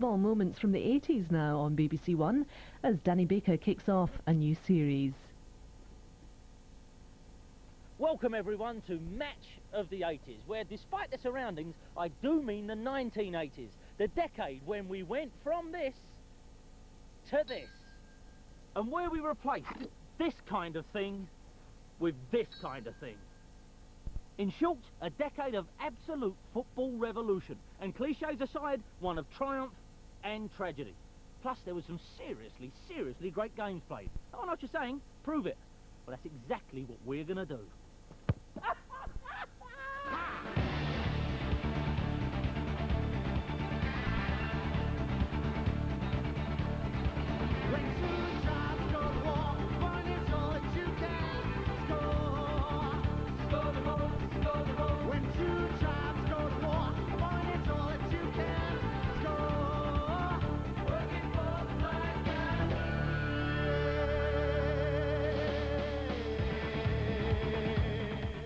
football moments from the 80s now on BBC One as Danny Baker kicks off a new series. Welcome everyone to Match of the 80s, where despite the surroundings, I do mean the 1980s, the decade when we went from this to this, and where we replaced this kind of thing with this kind of thing. In short, a decade of absolute football revolution, and clichés aside, one of triumph and tragedy. Plus, there was some seriously great games played. Oh, I know what you're saying, prove it. Well, that's exactly what we're going to do.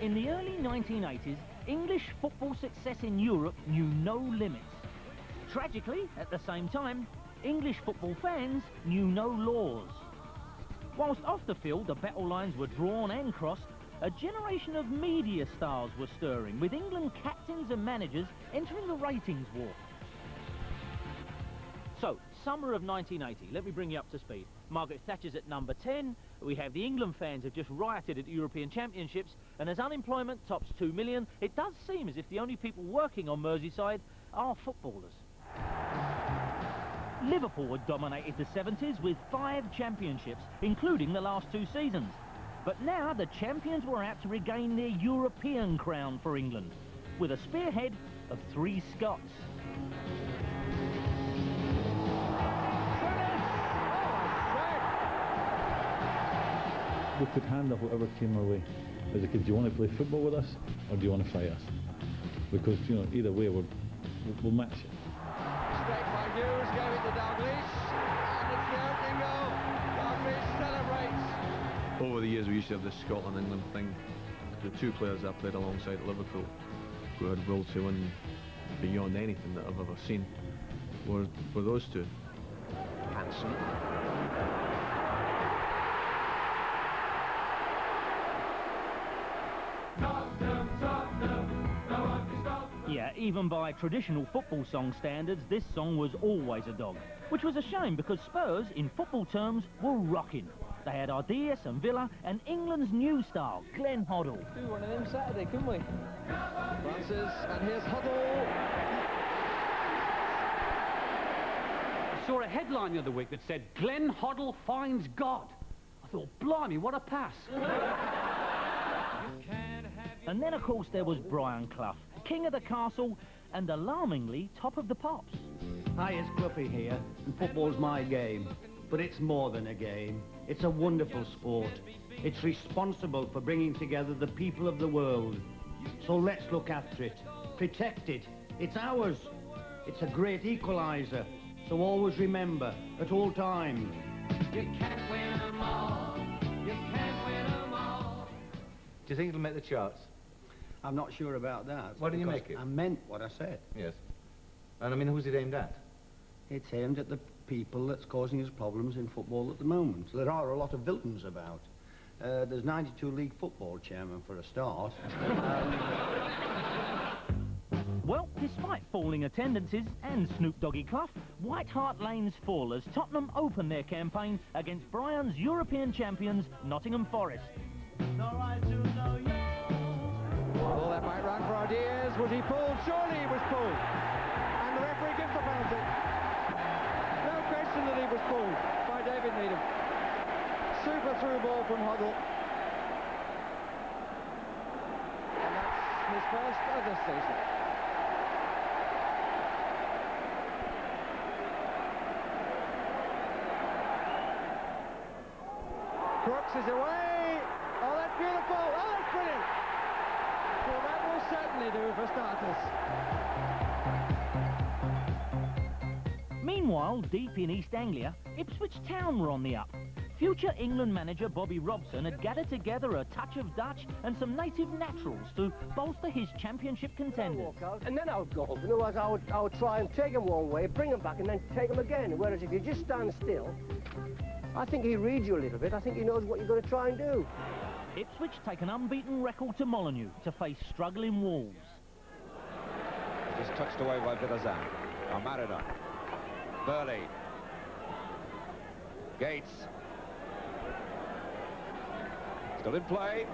In the early 1980s, English football success in Europe knew no limits. Tragically, at the same time, English football fans knew no laws. Whilst off the field the battle lines were drawn and crossed, a generation of media stars were stirring, with England captains and managers entering the ratings war. So, summer of 1980, let me bring you up to speed. Margaret Thatcher's at number 10, we have the England fans have just rioted at the European Championships, and as unemployment tops 2 million, it does seem as if the only people working on Merseyside are footballers. Liverpool had dominated the 70s with 5 championships, including the last 2 seasons. But now the champions were out to regain their European crown for England, with a spearhead of 3 Scots. We could handle whatever came our way. As a kid, do you want to play football with us, or do you want to fight us? Because, you know, either way, we'll match it. Straight by Hughes, gave it to Dalglish, and it's the opening goal. Dalglish celebrates. Over the years, we used to have this Scotland-England thing. The 2 players I played alongside at Liverpool, who had will to win beyond anything that I've ever seen, were those 2. Hansen. Yeah, even by traditional football song standards, this song was always a dog. Which was a shame, because Spurs, in football terms, were rocking. They had Ardias and Villa, and England's new star, Glenn Hoddle. Do one of them Saturday, couldn't we? Francis, and here's Hoddle. I saw a headline the other week that said, Glenn Hoddle finds God. I thought, blimey, what a pass. And then, of course, there was Brian Clough, king of the castle and alarmingly top of the pops. Hi, it's Cloughie here, and football's my game. But it's more than a game. It's a wonderful sport. It's responsible for bringing together the people of the world. So let's look after it, protect it. It's ours. It's a great equaliser. So always remember, at all times, you can't win them all. You can't win them all. Do you think it'll make the charts? I'm not sure about that. Why didn't you make it? I meant what I said. Yes. And I mean, who's it aimed at? It's aimed at the people that's causing us problems in football at the moment. There are a lot of villains about. There's 92 league football chairmen for a start. Well, despite falling attendances and Snoop Doggy Clough, White Hart Lane's fall as Tottenham opened their campaign against Brian's European champions, Nottingham Forest. Well, that might run for Ardias. Was he pulled? Surely he was pulled. And the referee gives the penalty. No question that he was pulled by David Needham. Super through ball from Hoddle. And that's his first of this season. Crooks is away. Oh, that's beautiful. Oh, that's brilliant. Well, that will certainly do for starters. Meanwhile, deep in East Anglia, Ipswich Town were on the up. Future England manager Bobby Robson had gathered together a touch of Dutch and some native naturals to bolster his championship contenders. And then I would go. In other words, I would try and take them one way, bring them back, and then take them again. Whereas if you just stand still, I think he reads you a little bit. I think he knows what you're going to try and do. Ipswich take an unbeaten record to Molineux to face struggling Wolves. Just touched away by Vilazan. Now Mariner. Burley. Gates. Still in play.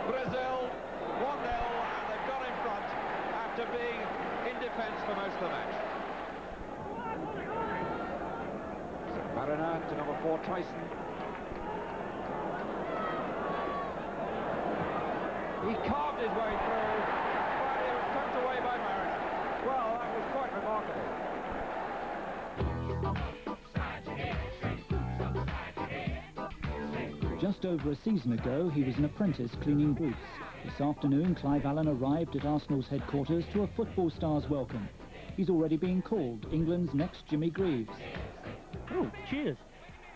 Brazil 1-0, and they've got in front after being in defence for most of the match. So Mariner to number 4, Tyson. He carved his way through, but he was tucked away by Mariner. Well, that was quite remarkable. Just over a season ago, he was an apprentice cleaning boots. This afternoon, Clive Allen arrived at Arsenal's headquarters to a football star's welcome. He's already been called England's next Jimmy Greaves. Oh, cheers.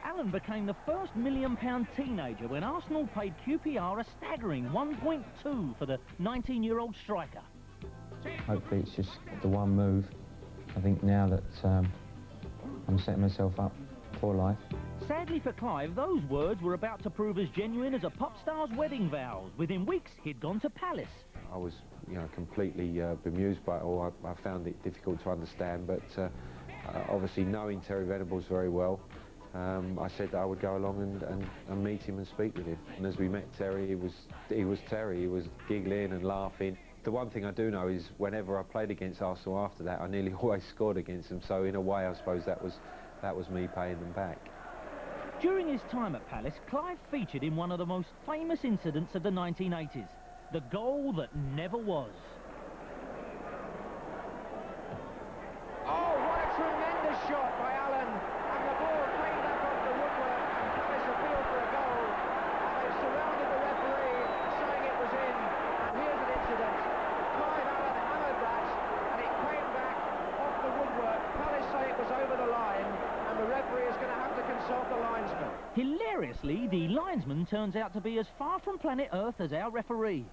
Allen became the first £1 million teenager when Arsenal paid QPR a staggering 1.2 for the 19-year-old striker. Hopefully it's just the one move. I think now that I'm setting myself up for life. Sadly for Clive, those words were about to prove as genuine as a pop star's wedding vows. Within weeks, he'd gone to Palace. I was, completely bemused by it all. I found it difficult to understand, but obviously knowing Terry Venables very well, I said that I would go along and meet him and speak with him. And as we met Terry, he was Terry. He was giggling and laughing. The one thing I do know is whenever I played against Arsenal after that, I nearly always scored against them. So in a way, I suppose that was me paying them back. During his time at Palace, Clive featured in one of the most famous incidents of the 1980s, the goal that never was. Oh, what a tremendous shot by Allen. And the ball came back off the woodwork, and Palace appealed for a goal. And they surrounded the referee, saying it was in. And here's an incident. Clive Allen hammered that, and it came back off the woodwork. Palace say it was over the line, and the referee is going to have to consult the linesman. Hilariously, the linesman turns out to be as far from planet Earth as our referee.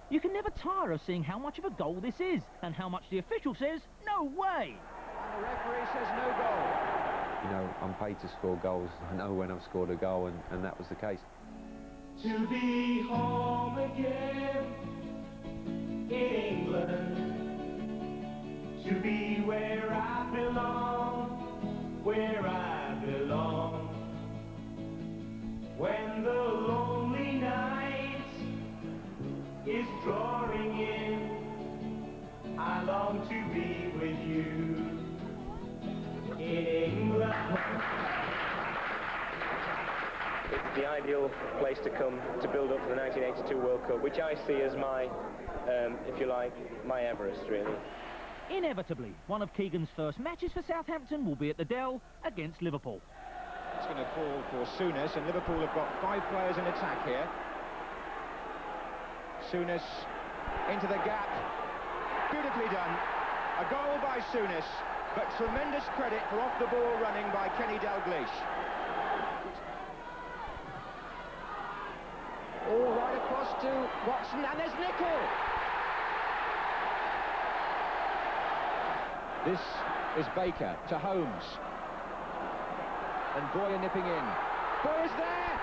You can never tire of seeing how much of a goal this is, and how much the official says, no way! And the referee says no goal. I'm paid to score goals. I know when I've scored a goal, and that was the case. To be home again in England, to be where I belong, where I belong. When the lonely night is drawing in, I long to be with you in England. It's the ideal place to come to build up for the 1982 World Cup, which I see as my, if you like, my Everest, really. Inevitably, one of Keegan's first matches for Southampton will be at the Dell against Liverpool. It's going to fall for Souness, and Liverpool have got 5 players in attack here. Souness into the gap. Beautifully done. A goal by Souness, but tremendous credit for off-the-ball running by Kenny Dalglish. Oh, right across to Watson, and there's Nicol. This is Baker to Holmes. And Boyer nipping in. Boyer's there!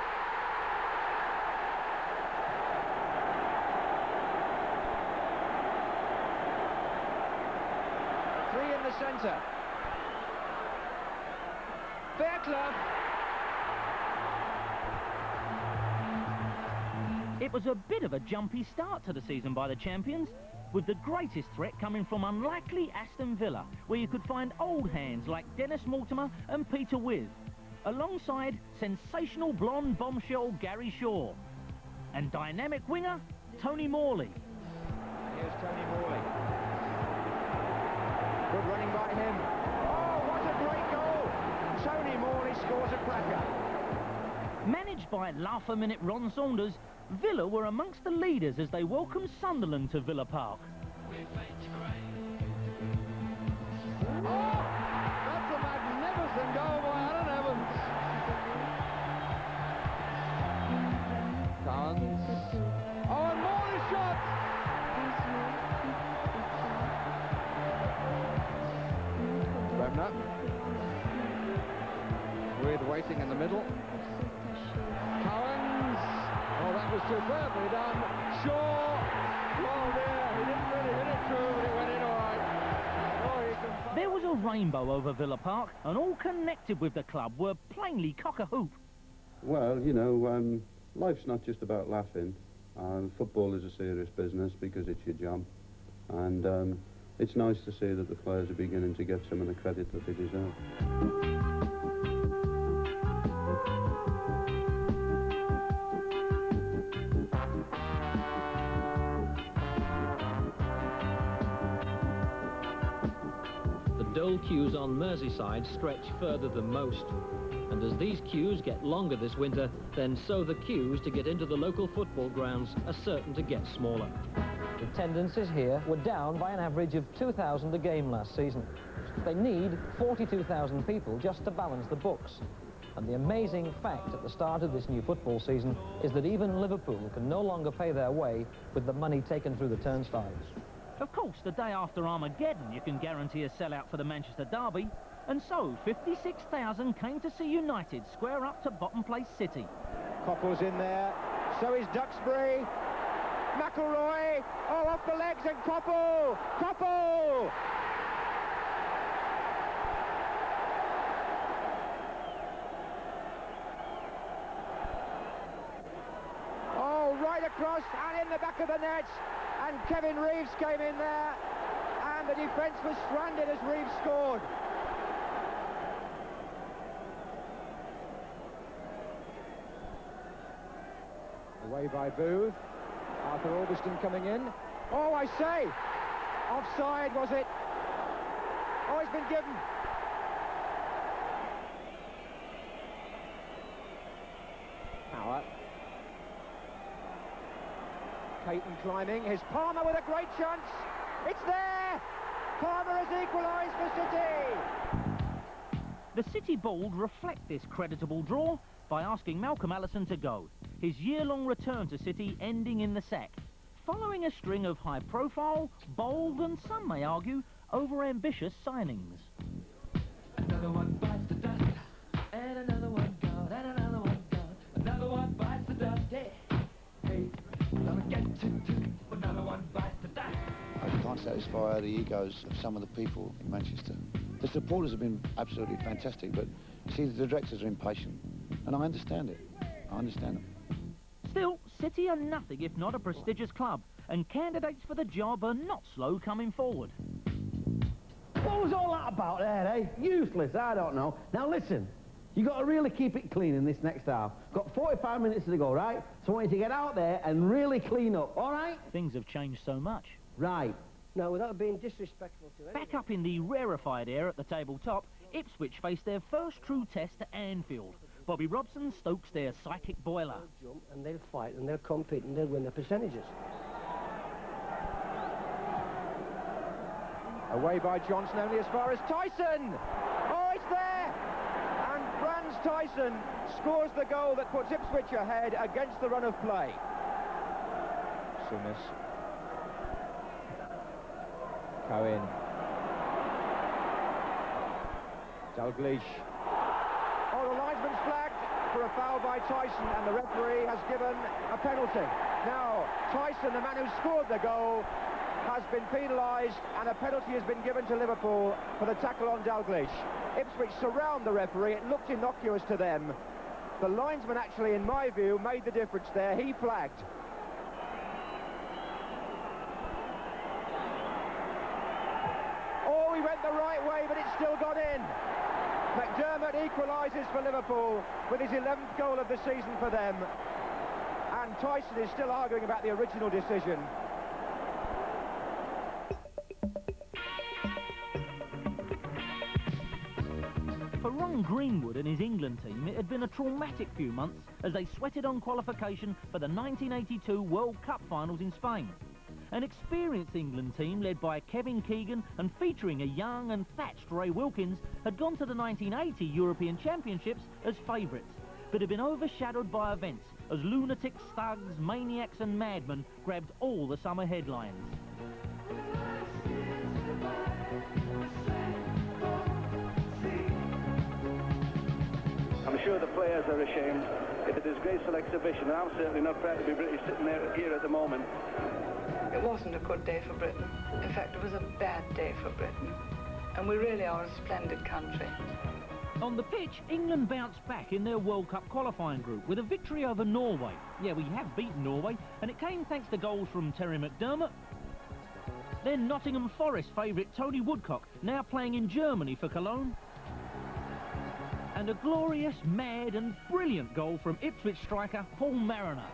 Three in the centre. Fairclough. It was a bit of a jumpy start to the season by the champions, with the greatest threat coming from unlikely Aston Villa, where you could find old hands like Dennis Mortimer and Peter Withe, alongside sensational blonde bombshell Gary Shaw, and dynamic winger Tony Morley. Here's Tony Morley. Good running by him. Oh, what a great goal! Tony Morley scores a cracker. Managed by laugh-a-minute Ron Saunders, Villa were amongst the leaders as they welcomed Sunderland to Villa Park. Oh, that's a magnificent goal by Alan Evans. with waiting in the middle. Cowens. Oh, that was superbly done. Shaw. Oh dear, he didn't really hit it through, but it went in all right. Oh, he can... There was a rainbow over Villa Park, and all connected with the club were plainly cock-a-hoop. Well, you know, life's not just about laughing. Football is a serious business because it's your job. And it's nice to see that the players are beginning to get some of the credit that they deserve. Dole queues on Merseyside stretch further than most. And as these queues get longer this winter, then so the queues to get into the local football grounds are certain to get smaller. Attendances here were down by an average of 2,000 a game last season. They need 42,000 people just to balance the books. And the amazing fact at the start of this new football season is that even Liverpool can no longer pay their way with the money taken through the turnstiles. Of course, the day after Armageddon, you can guarantee a sellout for the Manchester derby. And so, 56,000 came to see United square up to bottom place City. Coppell's in there, so is Duxbury. McElroy, oh, off the legs, and Coppell! Coppell! Oh, right across, and in the back of the net. And Kevin Reeves came in there, and the defence was stranded as Reeves scored. Away by Booth. Arthur Albiston coming in. Oh, I say! Offside, was it? Oh, it's been given. Power. Caton climbing, here's Palmer with a great chance. It's there! Palmer has equalised for City! The City board reflect this creditable draw by asking Malcolm Allison to go. His year-long return to City ending in the sack, following a string of high-profile, bold and some may argue, over-ambitious signings. Another one bites the dust, and another one gone, and another one gone. Another one bites the dust, hey, hey. Gonna get to, another one bites the dust. I can't satisfy the egos of some of the people in Manchester. The supporters have been absolutely fantastic, but you see, the directors are impatient, and I understand it. I understand them. Still, City are nothing if not a prestigious club, and candidates for the job are not slow coming forward. What was all that about there, eh? Useless, I don't know. Now listen, you got to really keep it clean in this next half. Got 45 minutes to go, right? So I want you to get out there and really clean up, all right? Things have changed so much. Right. No, without being disrespectful to anyone. Back up in the rarefied air at the tabletop, Ipswich faced their first true test at Anfield. Bobby Robson stokes their psychic boiler. They'll jump and they'll fight and they'll compete and they'll win their percentages. Away by Johnson only as far as Tyson! Oh, it's there! And Franz Tyson scores the goal that puts Ipswich ahead against the run of play. Sumis. Cohen. Dalglish. Oh, the linesman's flagged for a foul by Tyson, and the referee has given a penalty. Now, Tyson, the man who scored the goal, has been penalised, and a penalty has been given to Liverpool for the tackle on Dalglish. Ipswich surround the referee. It looked innocuous to them. The linesman actually, in my view, made the difference there. He flagged. Oh, he went the right way, but it's still gone in. McDermott equalises for Liverpool with his 11th goal of the season for them. And Tyson is still arguing about the original decision. For Ron Greenwood and his England team, it had been a traumatic few months as they sweated on qualification for the 1982 World Cup finals in Spain. An experienced England team led by Kevin Keegan and featuring a young and thatched Ray Wilkins had gone to the 1980 European Championships as favourites, but had been overshadowed by events as lunatics, thugs, maniacs and madmen grabbed all the summer headlines. sure the players are ashamed. It's a disgraceful exhibition, and I'm certainly not proud to be British sitting here at the moment. It wasn't a good day for Britain. In fact, it was a bad day for Britain. And we really are a splendid country. On the pitch, England bounced back in their World Cup qualifying group with a victory over Norway. Yeah, we have beaten Norway, and it came thanks to goals from Terry McDermott. Then Nottingham Forest favourite Tony Woodcock, now playing in Germany for Cologne. And a glorious, mad and brilliant goal from Ipswich striker Paul Mariner.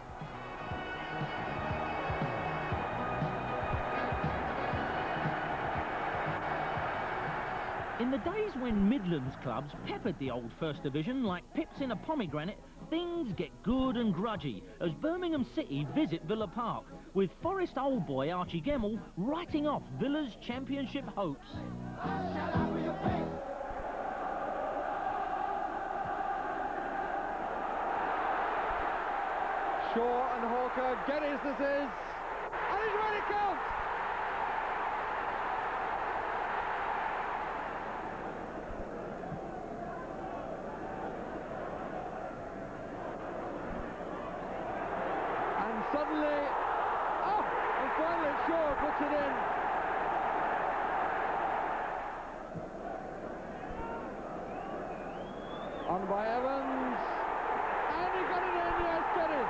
In the days when Midlands clubs peppered the old First Division like pips in a pomegranate, things get good and grudgy as Birmingham City visit Villa Park, with Forest old boy Archie Gemmill writing off Villa's championship hopes. Shaw and Hawker get his this is, and he's ready to count! And suddenly, oh, and finally Shaw puts it in. On by Evans, and he got it in, yes, got it!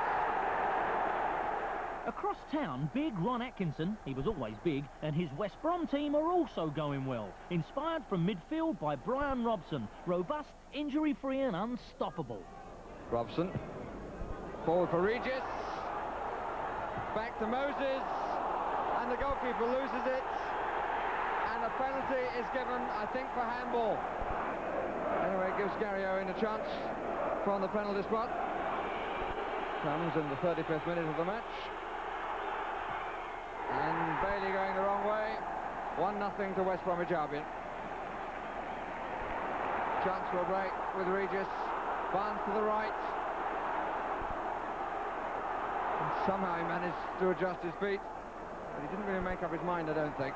Across town, big Ron Atkinson, he was always big, and his West Brom team are also going well. Inspired from midfield by Brian Robson, robust, injury-free and unstoppable. Robson, forward for Regis, back to Moses, and the goalkeeper loses it, and a penalty is given, I think, for handball. Anyway, it gives Gary Owen a chance from the penalty spot. Comes in the 35th minute of the match. And Bailey going the wrong way. 1-0 to West Bromwich Albion. Chance for a break with Regis. Barnes to the right. And somehow he managed to adjust his feet. But he didn't really make up his mind, I don't think.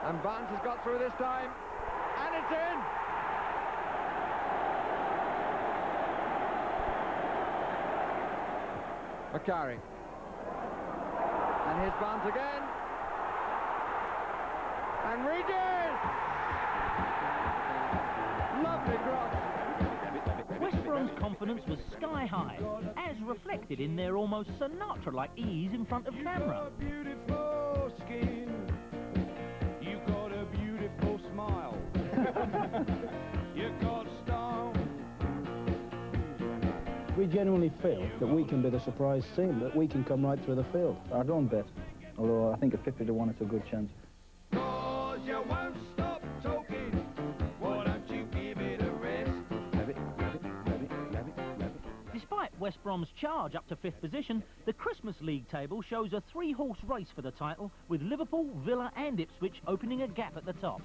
And Barnes has got through this time. And it's in! Macari. And here's Barnes again. And Regis! Lovely cross. West Brom's confidence was sky high, as reflected in their almost Sinatra-like ease in front of camera. Beautiful skin. You've got a beautiful smile. You've got style. We genuinely feel that we can be the surprise team, that we can come right through the field. I don't bet, although I think at 50 to 1 it's a good chance. 'Cause you won't stop talking, why don't you give it a rest? Despite West Brom's charge up to 5th position, the Christmas League table shows a 3-horse race for the title, with Liverpool, Villa and Ipswich opening a gap at the top.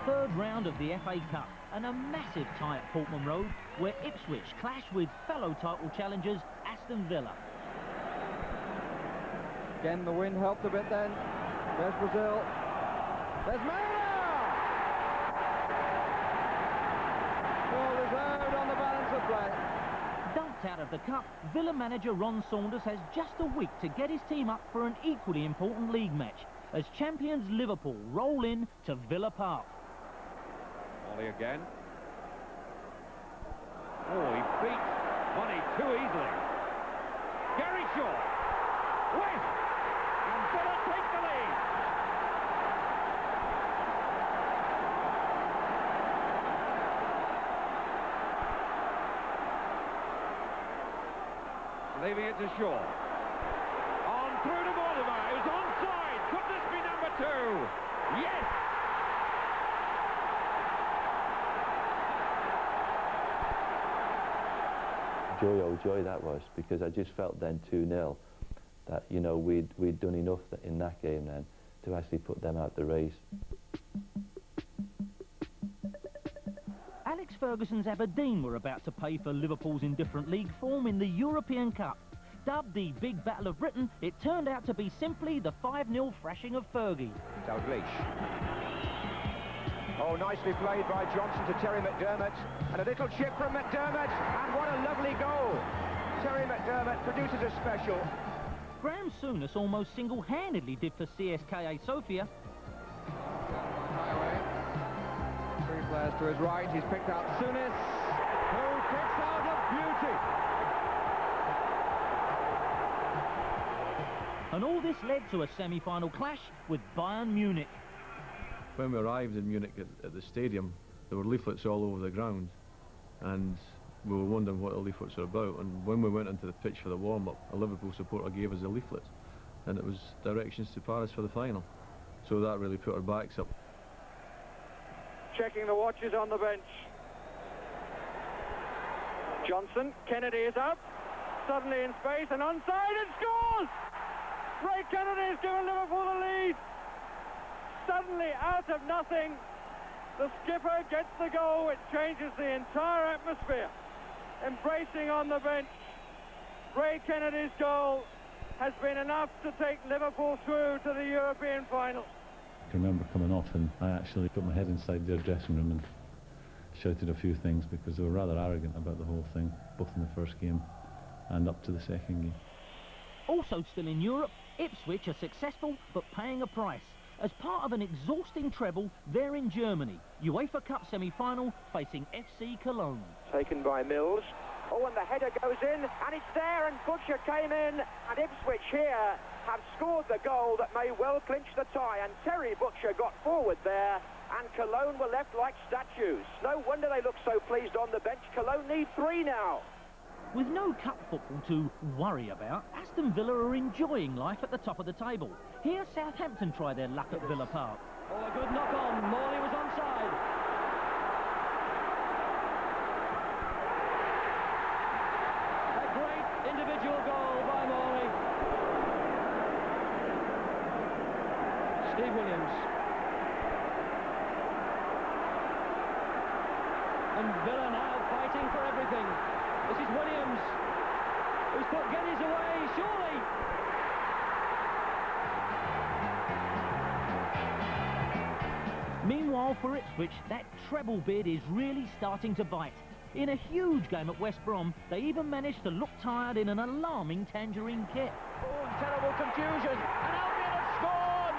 Third round of the FA Cup, and a massive tie at Portman Road, where Ipswich clash with fellow title challengers Aston Villa. Again, the wind helped a bit then. There's Brazil. There's Mariner! Well deserved on the balance of play. Dumped out of the cup, Villa manager Ron Saunders has just a week to get his team up for an equally important league match, as champions Liverpool roll in to Villa Park. Ollie again. Oh, he beat Money too easily. Gary Shaw. West. And Villa take the lead. Leaving it to Shaw. On through to Mortimer, who's onside. Could this be number 2? Yes! joy, oh joy that was, because I just felt then 2-0 that, you know, we'd done enough in that game then to actually put them out the race. Alex Ferguson's Aberdeen were about to pay for Liverpool's indifferent league form in the European Cup. Dubbed the Big Battle of Britain, it turned out to be simply the 5-0 thrashing of Fergie. Dalglish. Oh, nicely played by Johnson to Terry McDermott. And a little chip from McDermott. And what a lovely goal. Terry McDermott produces a special. Graham Souness almost single-handedly did for CSKA Sofia. Three players to his right. He's picked out Souness, who kicks out a beauty. And all this led to a semi-final clash with Bayern Munich. When we arrived in Munich at the stadium, there were leaflets all over the ground, and we were wondering what the leaflets were about. And when we went into the pitch for the warm-up, a Liverpool supporter gave us a leaflet, and it was directions to Paris for the final. So that really put our backs up. Checking the watches on the bench. Johnson, Kennedy is up, suddenly in space and onside and scores! Ray Kennedy has given Liverpool the lead. Suddenly, out of nothing, the skipper gets the goal. It changes the entire atmosphere. Embracing on the bench, Ray Kennedy's goal has been enough to take Liverpool through to the European final. I can remember coming off and I actually put my head inside their dressing room and shouted a few things because they were rather arrogant about the whole thing, both in the first game and up to the second game. Also still in Europe, Ipswich are successful but paying a price. As part of an exhausting treble, they're in Germany. UEFA Cup semi-final facing FC Cologne. Taken by Mills. Oh, and the header goes in, and it's there, and Butcher came in, and Ipswich here have scored the goal that may well clinch the tie, and Terry Butcher got forward there, and Cologne were left like statues. No wonder they look so pleased on the bench. Cologne need 3 now. With no cup football to worry about, Aston Villa are enjoying life at the top of the table. Here, Southampton try their luck at Villa Park. Oh, a good knock-on. Morley was onside. A great individual goal by Morley. Steve Williams. And Villa now fighting for everything. This is Williams, who's put Geddes away, surely. Meanwhile, for Ipswich, that treble bid is really starting to bite. In a huge game at West Brom, they even managed to look tired in an alarming Tangerine kit. Oh, and terrible confusion, and Albion have scored!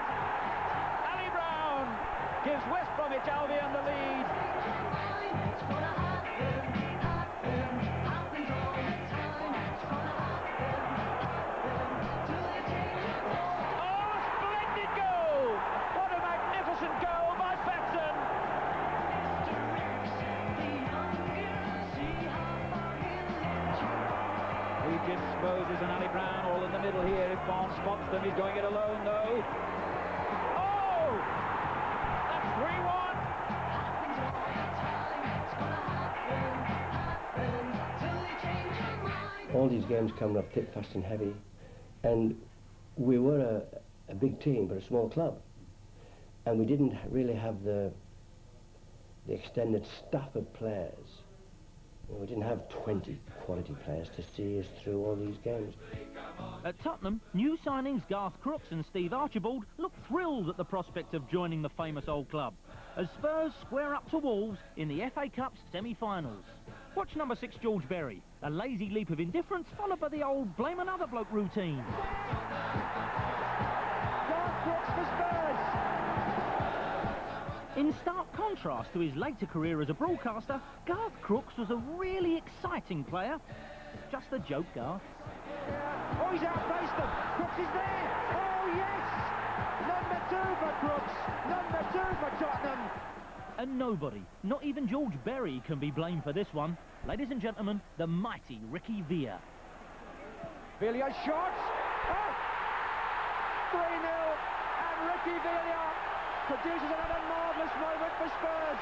Ali Brown gives West Bromwich Albion the lead. Moses and Ali Brown all in the middle here. If Barnes spots them, he's going it alone though. Oh! That's 3-1. All these games coming up thick, fast and heavy, and we were a big team but a small club, and we didn't really have the extended staff of players. We didn't have 20 quality players to see us through all these games. At Tottenham, new signings Garth Crooks and Steve Archibald look thrilled at the prospect of joining the famous old club, as Spurs square up to Wolves in the FA Cup's semi-finals. Watch number 6 George Berry, a lazy leap of indifference followed by the old blame another bloke routine. Garth Crooks for Spurs. In stark contrast to his later career as a broadcaster, Garth Crooks was a really exciting player. Just a joke, Garth. Oh, he's outpaced them. Crooks is there. Oh, yes. Number 2 for Crooks. Number 2 for Tottenham. And nobody, not even George Berry, can be blamed for this one. Ladies and gentlemen, the mighty Ricky Villa. Villa shot. Oh! 3-0. And Ricky Villa produces another marvellous moment for Spurs.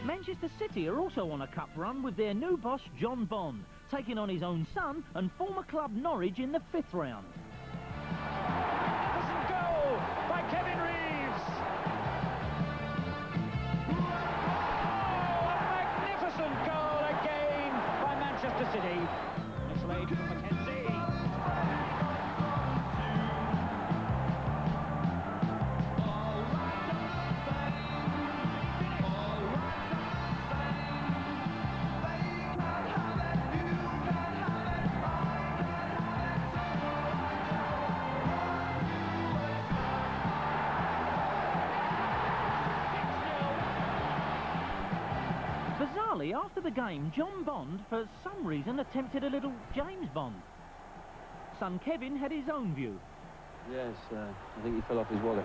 Manchester City are also on a cup run with their new boss, John Bond, taking on his own son and former club Norwich in the 5th round. Listen, goal by Kevin Reeves. Oh, a magnificent goal again by Manchester City. It's laid for Mackenzie. Bizarrely, after the game, John Bond, for some reason, attempted a little James Bond. Son Kevin had his own view. Yes, I think he fell off his wallet.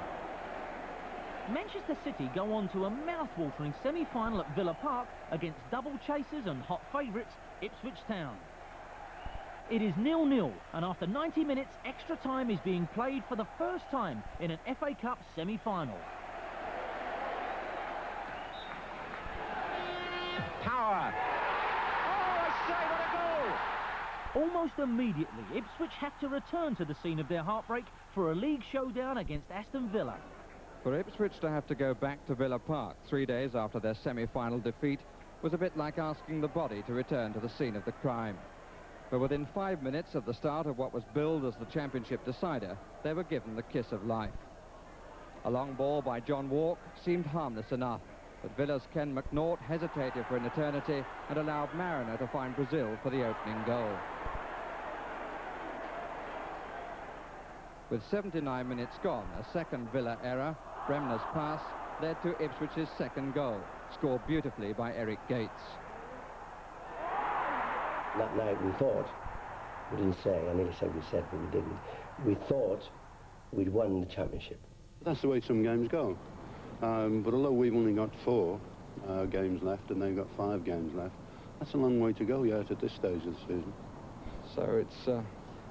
Manchester City go on to a mouth-watering semi-final at Villa Park against double chasers and hot favourites Ipswich Town. It is 0-0, and after 90 minutes, extra time is being played for the first time in an FA Cup semi-final. Power. Oh, I say, what a goal! Almost immediately, Ipswich have to return to the scene of their heartbreak for a league showdown against Aston Villa. For Ipswich to have to go back to Villa Park 3 days after their semi-final defeat was a bit like asking the body to return to the scene of the crime. But within 5 minutes of the start of what was billed as the championship decider, they were given the kiss of life. A long ball by John Walk seemed harmless enough, but Villa's Ken McNaught hesitated for an eternity and allowed Mariner to find Brazil for the opening goal. With 79 minutes gone, a second Villa error, Bremner's pass, led to Ipswich's second goal, scored beautifully by Eric Gates. That night we thought, we didn't say, I nearly said we said, but we didn't. We thought we'd won the championship. That's the way some games go. But although we've only got 4 games left and they've got 5 games left, that's a long way to go yet at this stage of the season. So it's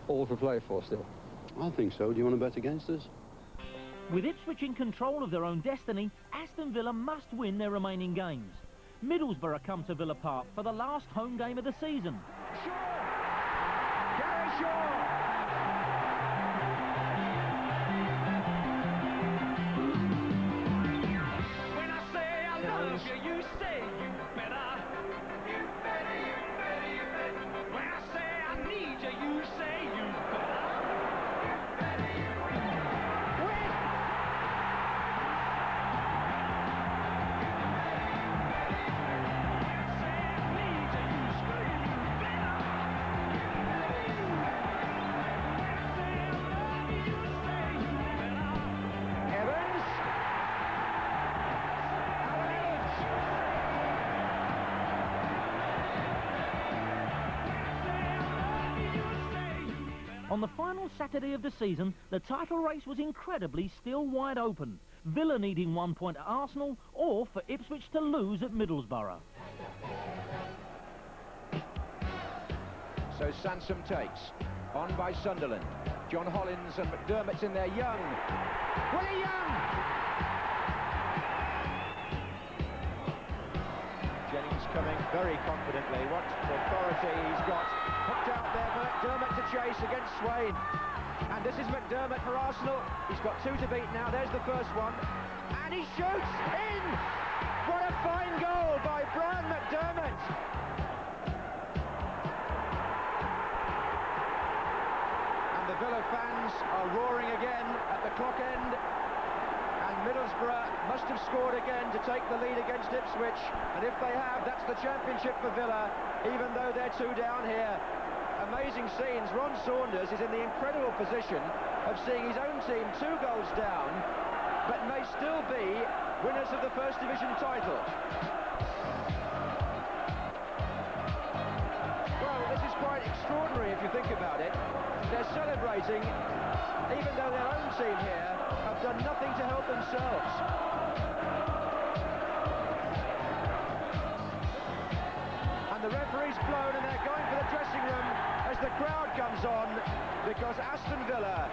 all to play for still? I think so. Do you want to bet against us? With Ipswich in control of their own destiny, Aston Villa must win their remaining games. Middlesbrough come to Villa Park for the last home game of the season. Gary Shaw! When I say I love you, you say you better. You better, you better, you better. When I say I need you, you say you better. You better, you better. Win! On the final Saturday of the season, the title race was incredibly still wide open. Villa needing 1 point at Arsenal, or for Ipswich to lose at Middlesbrough. So Sansom takes, on by Sunderland. John Hollins and McDermott's in there. Young. Willie Young! Jennings coming very confidently. What authority he's got. Hooked out there for McDermott to chase against Swain. And this is McDermott for Arsenal. He's got 2 to beat now. There's the first one. And he shoots in! What a fine goal by Brian McDermott! And the Villa fans are roaring again at the clock end. And Middlesbrough must have scored again to take the lead against Ipswich. And if they have, that's the championship for Villa, even though they're 2 down here. Amazing scenes. Ron Saunders is in the incredible position of seeing his own team 2 goals down, but may still be winners of the First Division title. Well, this is quite extraordinary if you think about it. They're celebrating, even though their own team here have done nothing to help themselves. And the referee's blown and they're going for the dressing room as the crowd comes on, because Aston Villa,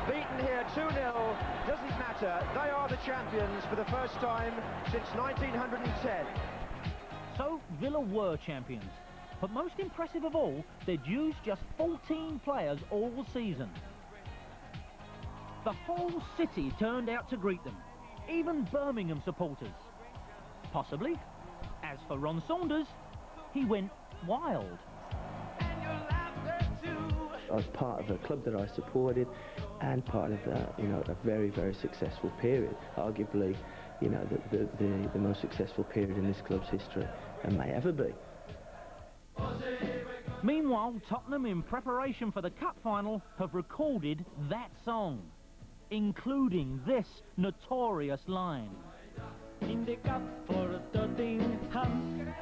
beaten here 2-0, doesn't matter. They are the champions for the first time since 1910. Villa were champions. But most impressive of all, they'd used just 14 players all season. The whole city turned out to greet them, even Birmingham supporters. Possibly. As for Ron Saunders, he went wild. I was part of a club that I supported and part of a very, very successful period. Arguably, the most successful period in this club's history and may ever be. Meanwhile, Tottenham, in preparation for the cup final, have recorded that song, including this notorious line. In the cup for Tottenham.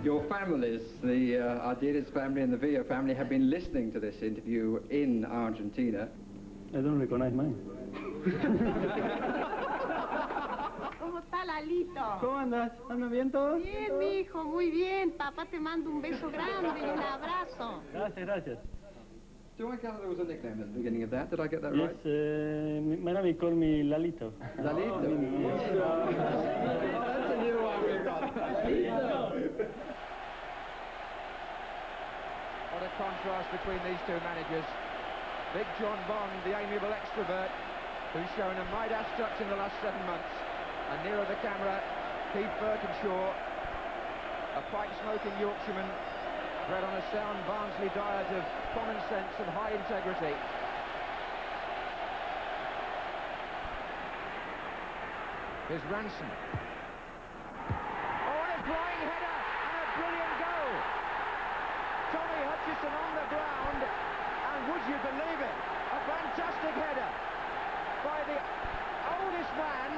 Your families, the Ardiles family and the Villa family, have been listening to this interview in Argentina. I don't recognize mine. ¿Cómo está Lalito? ¿Cómo andas? ¿Andas bien todo? Bien, mijo, muy bien. Papá te manda un beso grande y un abrazo. Gracias, gracias. Do I gather there was a nickname at the beginning of that? Did I get that Yes, right? my name call me Lalito. Lalito? That's a new one we got. What a contrast between these two managers. Big John Bond, the amiable extrovert, who's shown a Midas touch in the last 7 months. And nearer the camera, Keith Birkinshaw, a pipe-smoking Yorkshireman, bred on a sound Barnsley diet of common sense and high integrity. Here's Ranson. Oh, and a flying header and a brilliant goal. Tommy Hutchison on the ground, and would you believe it, a fantastic header by the oldest man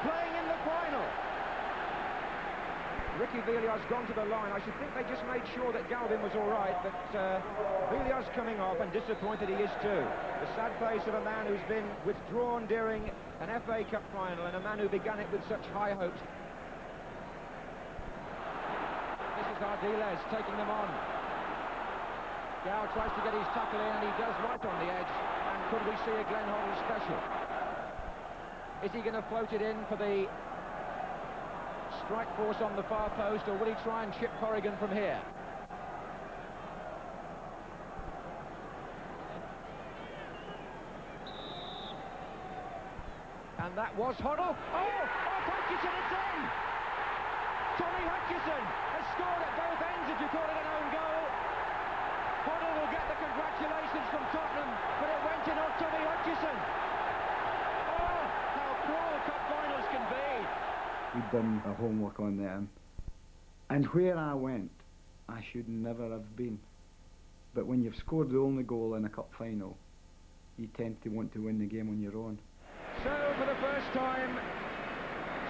playing in the final. Ricky Villiers gone to the line. I should think they just made sure that Galvin was all right, but Villiers coming off, and disappointed he is too. The sad face of a man who's been withdrawn during an FA Cup final, and a man who began it with such high hopes. This is Ardiles taking them on. Gow tries to get his tackle in, and he does right on the edge. And could we see a Glenn Hoddle special? Is he going to float it in for the strike force on the far post, or will he try and chip Corrigan from here? And that was Hoddle. Oh, Hutchison, it's in! Tommy Hutchison has scored at both ends, if you call it an own goal. Hoddle will get the congratulations from Tottenham, but it went in on Tommy Hutchison. Oh, how cruel cup finals can be. We'd done our homework on them, and where I went, I should never have been. But when you've scored the only goal in a cup final, you tend to want to win the game on your own. So, for the first time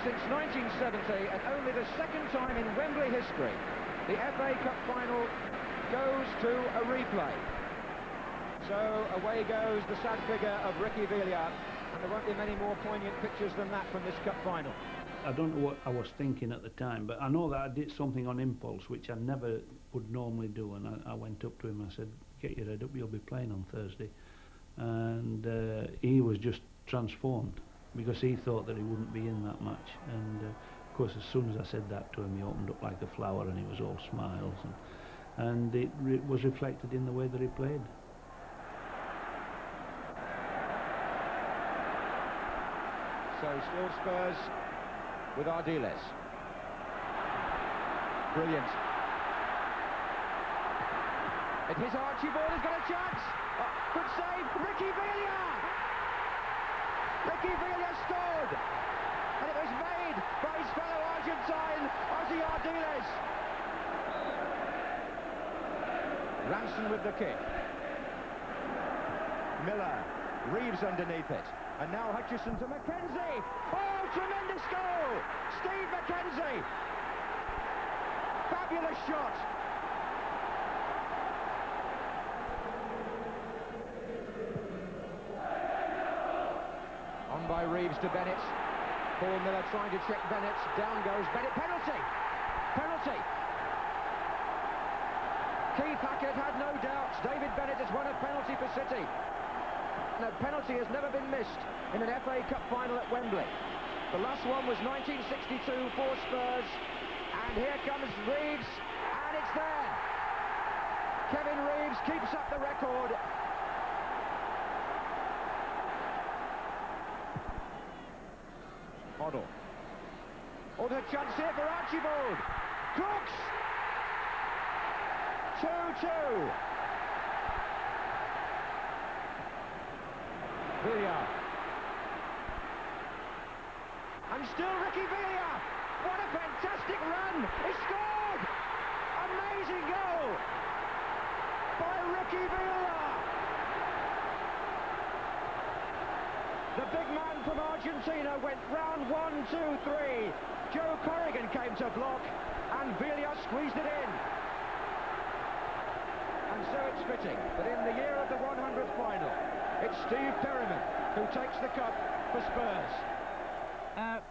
since 1970, and only the second time in Wembley history, the FA Cup final goes to a replay. So, away goes the sad figure of Ricky Villiers, and there won't be many more poignant pictures than that from this cup final. I don't know what I was thinking at the time, but I know that I did something on impulse, which I never would normally do, and I went up to him, I said, get your head up, you'll be playing on Thursday. And he was just transformed, because he thought that he wouldn't be in that match. And of course, as soon as I said that to him, he opened up like a flower, and he was all smiles, and it was reflected in the way that he played. So still Spurs with Ardiles. Brilliant. It is Archibald, has got a chance. Oh, good save, Ricky Villiers! Ricky Villiers scored! And it was made by his fellow Argentine, Ozzy Ardiles. Ranson with the kick. Miller, Reeves underneath it. And now Hutchison to McKenzie. Oh, tremendous goal! Steve McKenzie. Fabulous shot. On by Reeves to Bennett. Paul Miller trying to check Bennett. Down goes Bennett. Penalty! Penalty! Keith Hackett had no doubts. David Bennett has won a penalty for City. And a penalty has never been missed in an FA Cup final at Wembley. The last one was 1962 for Spurs. And here comes Reeves, and it's there. Kevin Reeves keeps up the record. Hoddle. Oh, there's a chance here for Archibald. Crooks! 2-2. Villiers. And still Ricky Villiers. What a fantastic run. He scored. Amazing goal by Ricky Villiers. The big man from Argentina went round 1, 2, 3. Joe Corrigan came to block and Villiers squeezed it in. And so it's fitting that in the year of the 100th final, it's Steve Perryman who takes the cup for Spurs.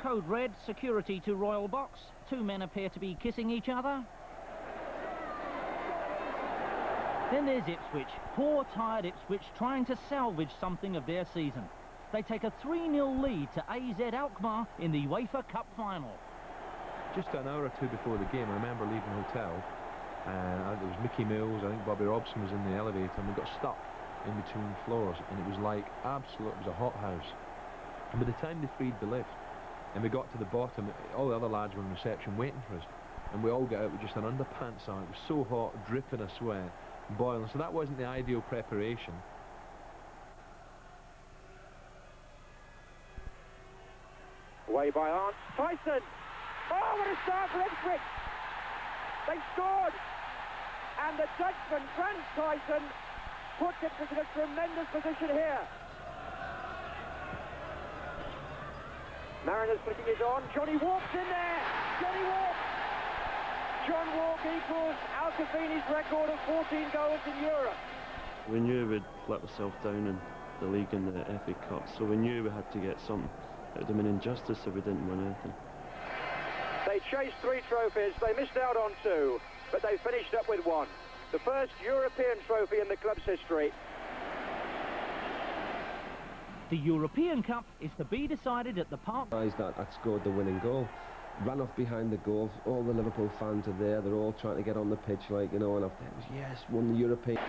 Code red, security to Royal Box. Two men appear to be kissing each other. Then there's Ipswich. Poor, tired Ipswich trying to salvage something of their season. They take a 3-0 lead to AZ Alkmaar in the UEFA Cup final. Just an hour or two before the game, I remember leaving the hotel, and it was Mickey Mills, I think Bobby Robson was in the elevator, and we got stuck in between floors, and it was like absolute, it was a hothouse. And by the time they freed the lift, and we got to the bottom, all the other lads were in reception waiting for us, and we all got out with just an underpants on. It was so hot, dripping of sweat, boiling, so that wasn't the ideal preparation. Away by Arndt. Tyson! Oh, what a start for Ipswich! They scored! And the Dutchman, Frans Tyson, puts Ipswich in a tremendous position here. Mariners flicking it on. Johnny Walk's in there! Johnny Walk! John Walk equals Al Cafini's record of 14 goals in Europe. We knew we'd let ourselves down in the league and the FA Cup, so we knew we had to get something. It would have been injustice if we didn't win anything. They chased 3 trophies, they missed out on 2, but they finished up with 1. The first European trophy in the club's history. The European Cup is to be decided at the park. Guys that scored the winning goal ran off behind the goal. All the Liverpool fans are there. They're all trying to get on the pitch, like, you know, and after it was, yes, won the European.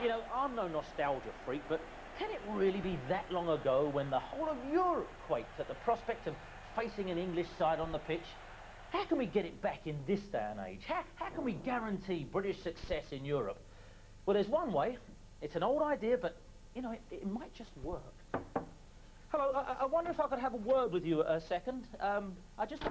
You know, I'm no nostalgia freak, but can it really be that long ago when the whole of Europe quaked at the prospect of facing an English side on the pitch? How can we get it back in this day and age? How can we guarantee British success in Europe? Well, there's one way. It's an old idea, but, you know, it might just work. Hello, I wonder if I could have a word with you a second. I just...